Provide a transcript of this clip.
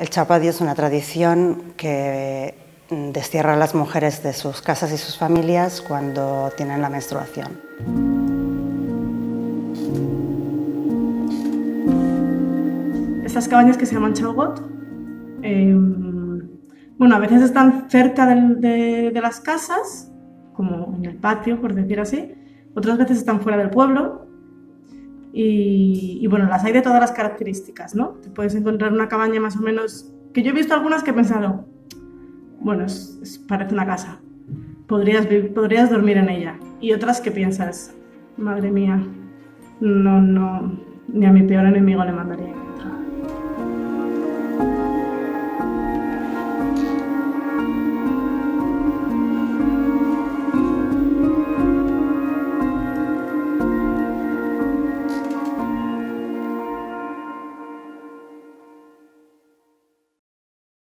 El chapadio es una tradición que destierra a las mujeres de sus casas y sus familias cuando tienen la menstruación. Estas cabañas que se llaman chaugot, bueno, a veces están cerca de las casas, como en el patio, por decir así, otras veces están fuera del pueblo. Y bueno, las hay de todas las características, ¿no? Te puedes encontrar una cabaña más o menos, que yo he visto algunas que he pensado, bueno, parece una casa, podrías dormir en ella. Y otras que piensas, madre mía, no, ni a mi peor enemigo le mandaría.